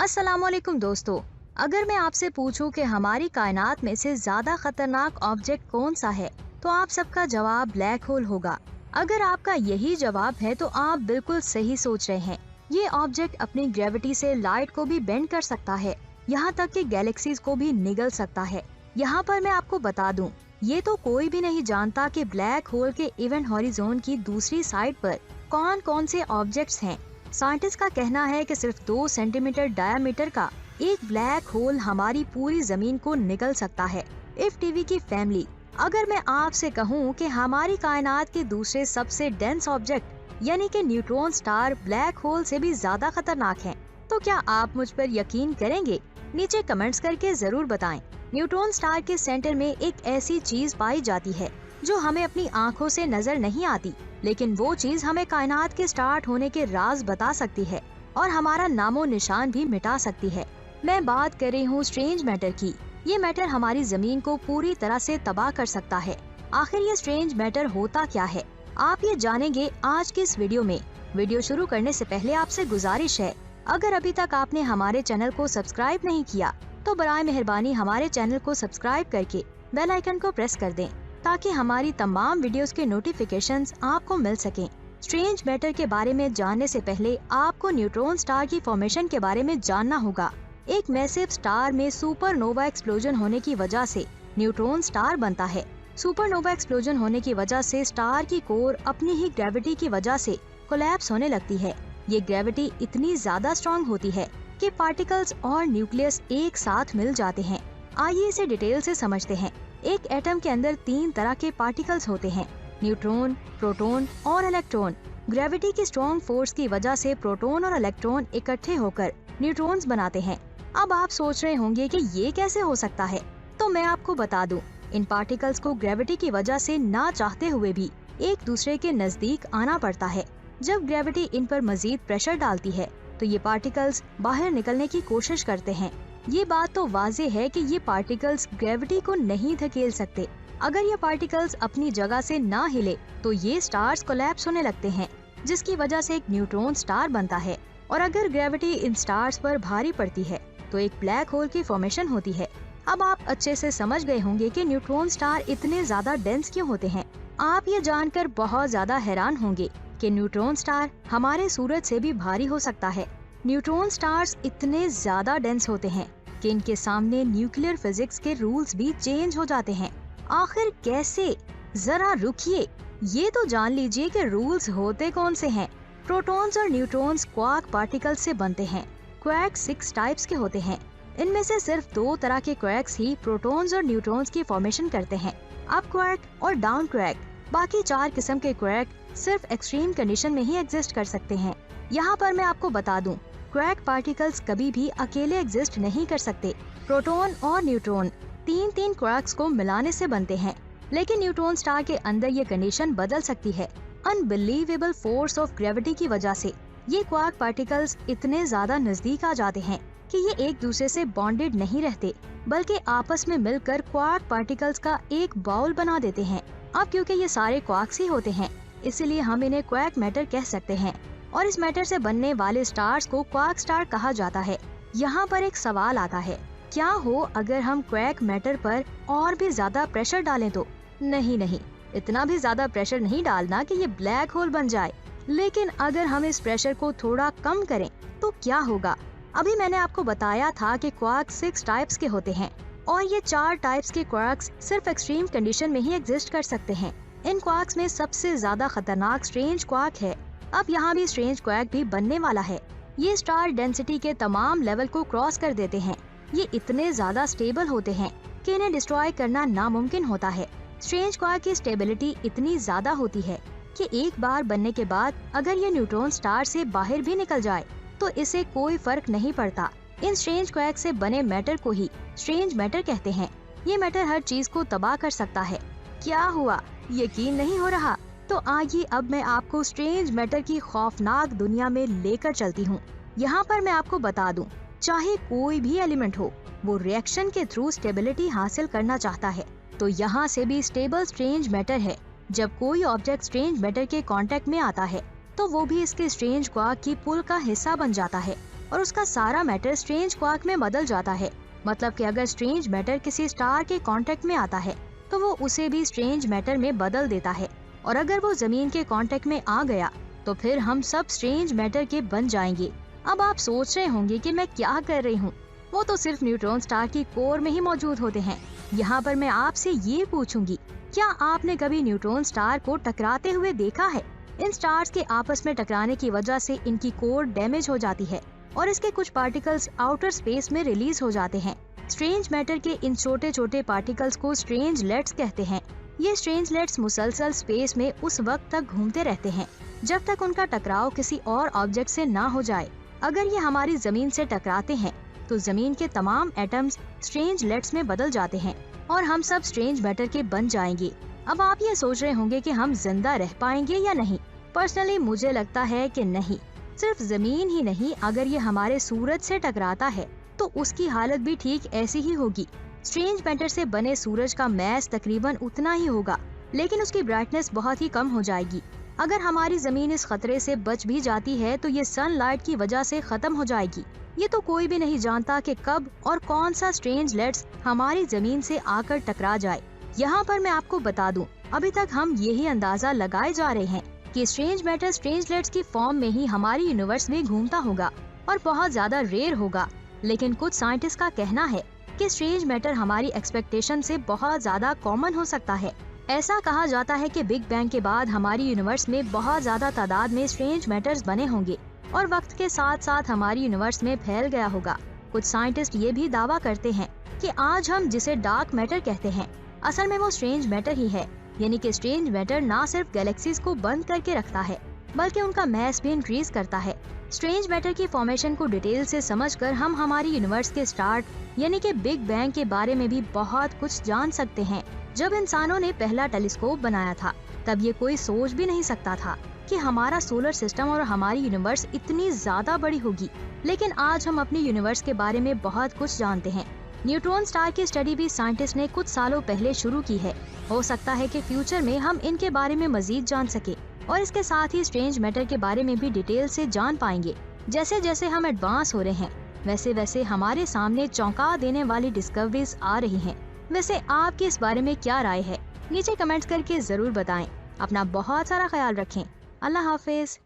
अस्सलामुअलैकुम दोस्तों। अगर मैं आपसे पूछूं कि हमारी कायनात में से ज्यादा खतरनाक ऑब्जेक्ट कौन सा है, तो आप सबका जवाब ब्लैक होल होगा। अगर आपका यही जवाब है तो आप बिल्कुल सही सोच रहे हैं। ये ऑब्जेक्ट अपनी ग्रेविटी से लाइट को भी बेंड कर सकता है, यहाँ तक कि गैलेक्सीज को भी निगल सकता है। यहाँ पर मैं आपको बता दूं, ये तो कोई भी नहीं जानता कि ब्लैक होल के इवेंट हॉरिजॉन की दूसरी साइड पर कौन कौन से ऑब्जेक्ट्स हैं। साइंटिस्ट का कहना है कि सिर्फ 2 सेंटीमीटर डायामीटर का एक ब्लैक होल हमारी पूरी जमीन को निगल सकता है। इफ टीवी की फैमिली, अगर मैं आपसे कहूँ कि हमारी कायनात के दूसरे सबसे डेंस ऑब्जेक्ट यानी कि न्यूट्रॉन स्टार ब्लैक होल से भी ज्यादा खतरनाक हैं, तो क्या आप मुझ पर यकीन करेंगे? नीचे कमेंट्स करके जरूर बताएं। न्यूट्रॉन स्टार के सेंटर में एक ऐसी चीज पाई जाती है जो हमें अपनी आँखों से नजर नहीं आती, लेकिन वो चीज हमें कायनात के स्टार्ट होने के राज बता सकती है और हमारा नामो निशान भी मिटा सकती है। मैं बात कर रही हूँ स्ट्रेंज मैटर की। ये मैटर हमारी जमीन को पूरी तरह से तबाह कर सकता है। आखिर ये स्ट्रेंज मैटर होता क्या है, आप ये जानेंगे आज की इस वीडियो में। वीडियो शुरू करने से पहले आपसे गुजारिश है, अगर अभी तक आपने हमारे चैनल को सब्सक्राइब नहीं किया तो बराए मेहरबानी हमारे चैनल को सब्सक्राइब करके बेल आइकन को प्रेस कर दें, ताकि हमारी तमाम वीडियोस के नोटिफिकेशंस आपको मिल सकें। स्ट्रेंज मैटर के बारे में जानने से पहले आपको न्यूट्रॉन स्टार की फॉर्मेशन के बारे में जानना होगा। एक मैसिव स्टार में सुपरनोवा एक्सप्लोजन होने की वजह से न्यूट्रॉन स्टार बनता है। सुपरनोवा एक्सप्लोजन होने की वजह से स्टार की कोर अपनी ही ग्रेविटी की वजह से कोलैप्स होने लगती है। ये ग्रेविटी इतनी ज्यादा स्ट्रॉन्ग होती है कि पार्टिकल्स और न्यूक्लियस एक साथ मिल जाते हैं। आइए इसे डिटेल से समझते हैं। एक एटम के अंदर 3 तरह के पार्टिकल्स होते हैं, न्यूट्रॉन, प्रोटॉन और इलेक्ट्रॉन। ग्रेविटी की स्ट्रॉन्ग फोर्स की वजह से प्रोटॉन और इलेक्ट्रॉन इकट्ठे होकर न्यूट्रॉन्स बनाते हैं। अब आप सोच रहे होंगे कि ये कैसे हो सकता है, तो मैं आपको बता दूं, इन पार्टिकल्स को ग्रेविटी की वजह से ना चाहते हुए भी एक दूसरे के नजदीक आना पड़ता है। जब ग्रेविटी इन पर मजीद प्रेशर डालती है तो ये पार्टिकल्स बाहर निकलने की कोशिश करते हैं। ये बात तो वाज़ेह है कि ये पार्टिकल्स ग्रेविटी को नहीं धकेल सकते। अगर ये पार्टिकल्स अपनी जगह से ना हिले तो ये स्टार्स कोलैप्स होने लगते हैं, जिसकी वजह से एक न्यूट्रॉन स्टार बनता है। और अगर ग्रेविटी इन स्टार्स पर भारी पड़ती है तो एक ब्लैक होल की फॉर्मेशन होती है। अब आप अच्छे से समझ गए होंगे कि न्यूट्रॉन स्टार इतने ज्यादा डेंस क्यों होते हैं। आप ये जानकर बहुत ज्यादा हैरान होंगे कि न्यूट्रॉन स्टार हमारे सूरज से भी भारी हो सकता है। न्यूट्रॉन स्टार्स इतने ज्यादा डेंस होते हैं कि इनके सामने न्यूक्लियर फिजिक्स के रूल्स भी चेंज हो जाते हैं। आखिर कैसे? जरा रुकिए, ये तो जान लीजिए कि रूल्स होते कौन से हैं। प्रोटॉन्स और न्यूट्रॉन्स क्वार्क पार्टिकल्स से बनते हैं। क्वार्क 6 टाइप्स के होते हैं। इनमें से सिर्फ 2 तरह के क्वार्क्स ही प्रोटॉन्स और न्यूट्रॉन्स की फॉर्मेशन करते हैं, अप क्वार्क और डाउन क्वार्क। बाकी 4 किस्म के क्वार्क सिर्फ एक्सट्रीम कंडीशन में ही एग्जिस्ट कर सकते हैं। यहाँ पर मैं आपको बता दूं, क्वार्क पार्टिकल्स कभी भी अकेले एग्जिस्ट नहीं कर सकते। प्रोटॉन और न्यूट्रॉन 3-3 क्वार्क्स को मिलाने से बनते हैं, लेकिन न्यूट्रॉन स्टार के अंदर ये कंडीशन बदल सकती है। अनबिलीवेबल फोर्स ऑफ ग्रेविटी की वजह से ये क्वार्क पार्टिकल्स इतने ज्यादा नजदीक आ जाते हैं कि ये एक दूसरे से बॉन्डेड नहीं रहते, बल्कि आपस में मिलकर क्वार्क पार्टिकल्स का एक बाउल बना देते हैं। अब क्योंकि ये सारे क्वार्क्स ही होते हैं, इसीलिए हम इन्हें क्वार्क मैटर कह सकते हैं और इस मैटर से बनने वाले स्टार्स को क्वार्क स्टार कहा जाता है। यहाँ पर एक सवाल आता है, क्या हो अगर हम क्वार्क मैटर पर और भी ज्यादा प्रेशर डालें तो? नहीं, इतना भी ज्यादा प्रेशर नहीं डालना कि ये ब्लैक होल बन जाए। लेकिन अगर हम इस प्रेशर को थोड़ा कम करें तो क्या होगा? अभी मैंने आपको बताया था कि क्वार्क 6 टाइप्स के होते हैं और ये 4 टाइप्स के क्वार्क्स सिर्फ एक्सट्रीम कंडीशन में ही एग्जिस्ट कर सकते हैं। इन क्वार्क्स में सबसे ज्यादा खतरनाक स्ट्रेंज क्वार्क है। अब यहाँ भी स्ट्रेंज क्वार्क भी बनने वाला है। ये स्टार डेंसिटी के तमाम लेवल को क्रॉस कर देते हैं। ये इतने ज्यादा स्टेबल होते हैं कि इन्हें डिस्ट्रॉय करना नामुमकिन होता है। स्ट्रेंज क्वार्क की स्टेबिलिटी इतनी ज्यादा होती है कि एक बार बनने के बाद अगर ये न्यूट्रॉन स्टार से बाहर भी निकल जाए तो इसे कोई फर्क नहीं पड़ता। इन स्ट्रेंज क्वार्क से बने मैटर को ही स्ट्रेंज मैटर कहते हैं। ये मैटर हर चीज को तबाह कर सकता है। क्या हुआ, यकीन नहीं हो रहा? तो आइए अब मैं आपको स्ट्रेंज मैटर की खौफनाक दुनिया में लेकर चलती हूँ। यहाँ पर मैं आपको बता दूं, चाहे कोई भी एलिमेंट हो, वो रिएक्शन के थ्रू स्टेबिलिटी हासिल करना चाहता है, तो यहाँ से भी स्टेबल स्ट्रेंज मैटर है। जब कोई ऑब्जेक्ट स्ट्रेंज मैटर के कांटेक्ट में आता है तो वो भी इसके स्ट्रेंज क्वार्क की पुल का हिस्सा बन जाता है। और उसका सारा मैटर स्ट्रेंज क्वार्क में बदल जाता है। मतलब कि अगर स्ट्रेंज मैटर किसी स्टार के कांटेक्ट में आता है तो वो उसे भी स्ट्रेंज मैटर में बदल देता है, और अगर वो जमीन के कांटेक्ट में आ गया तो फिर हम सब स्ट्रेंज मैटर के बन जाएंगे। अब आप सोच रहे होंगे कि मैं क्या कर रही हूँ, वो तो सिर्फ न्यूट्रॉन स्टार की कोर में ही मौजूद होते हैं। यहाँ पर मैं आपसे ये पूछूंगी, क्या आपने कभी न्यूट्रॉन स्टार को टकराते हुए देखा है? इन स्टार्स के आपस में टकराने की वजह से इनकी कोर डैमेज हो जाती है और इसके कुछ पार्टिकल्स आउटर स्पेस में रिलीज हो जाते हैं। स्ट्रेंज मैटर के इन छोटे छोटे पार्टिकल्स को स्ट्रेंजलेट्स कहते हैं। ये स्ट्रेंजलेट्स मुसलसल स्पेस में उस वक्त तक घूमते रहते हैं जब तक उनका टकराव किसी और ऑब्जेक्ट से ना हो जाए। अगर ये हमारी जमीन से टकराते हैं तो जमीन के तमाम एटम्स स्ट्रेंजलेट्स में बदल जाते हैं और हम सब स्ट्रेंज मैटर के बन जाएंगे। अब आप ये सोच रहे होंगे कि हम जिंदा रह पाएंगे या नहीं। पर्सनली मुझे लगता है कि नहीं। सिर्फ जमीन ही नहीं, अगर ये हमारे सूरज से टकराता है तो उसकी हालत भी ठीक ऐसी ही होगी। स्ट्रेंज मैटर से बने सूरज का मैस तकरीबन उतना ही होगा, लेकिन उसकी ब्राइटनेस बहुत ही कम हो जाएगी। अगर हमारी जमीन इस खतरे से बच भी जाती है तो ये सनलाइट की वजह से खत्म हो जाएगी। ये तो कोई भी नहीं जानता कि कब और कौन सा स्ट्रेंजलेट्स हमारी जमीन से आकर टकरा जाए। यहाँ पर मैं आपको बता दूं, अभी तक हम यही अंदाजा लगाए जा रहे हैं कि स्ट्रेंज मैटर स्ट्रेंजलेट्स की फॉर्म में ही हमारी यूनिवर्स में घूमता होगा और बहुत ज्यादा रेयर होगा। लेकिन कुछ साइंटिस्ट का कहना है कि स्ट्रेंज मैटर हमारी एक्सपेक्टेशन से बहुत ज्यादा कॉमन हो सकता है। ऐसा कहा जाता है कि बिग बैंग के बाद हमारी यूनिवर्स में बहुत ज्यादा तादाद में स्ट्रेंज मैटर्स बने होंगे और वक्त के साथ साथ हमारी यूनिवर्स में फैल गया होगा। कुछ साइंटिस्ट ये भी दावा करते हैं कि आज हम जिसे डार्क मैटर कहते हैं, असल में वो स्ट्रेंज मैटर ही है। यानी कि स्ट्रेंज मैटर ना सिर्फ गैलेक्सीज को बंद करके रखता है बल्कि उनका मैस भी इंक्रीज करता है। स्ट्रेंज मैटर की फॉर्मेशन को डिटेल से समझकर हम हमारी यूनिवर्स के स्टार्ट यानी कि बिग बैंग के बारे में भी बहुत कुछ जान सकते हैं। जब इंसानों ने पहला टेलीस्कोप बनाया था तब ये कोई सोच भी नहीं सकता था कि हमारा सोलर सिस्टम और हमारी यूनिवर्स इतनी ज्यादा बड़ी होगी। लेकिन आज हम अपनी यूनिवर्स के बारे में बहुत कुछ जानते हैं। न्यूट्रॉन स्टार की स्टडी भी साइंटिस्ट ने कुछ सालों पहले शुरू की है। हो सकता है कि फ्यूचर में हम इनके बारे में मजीद जान सके और इसके साथ ही स्ट्रेंज मैटर के बारे में भी डिटेल से जान पाएंगे। जैसे जैसे हम एडवांस हो रहे हैं वैसे वैसे हमारे सामने चौंका देने वाली डिस्कवरीज आ रही हैं। वैसे आपकी इस बारे में क्या राय है? नीचे कमेंट्स करके जरूर बताएं। अपना बहुत सारा ख्याल रखें। अल्लाह हाफिज।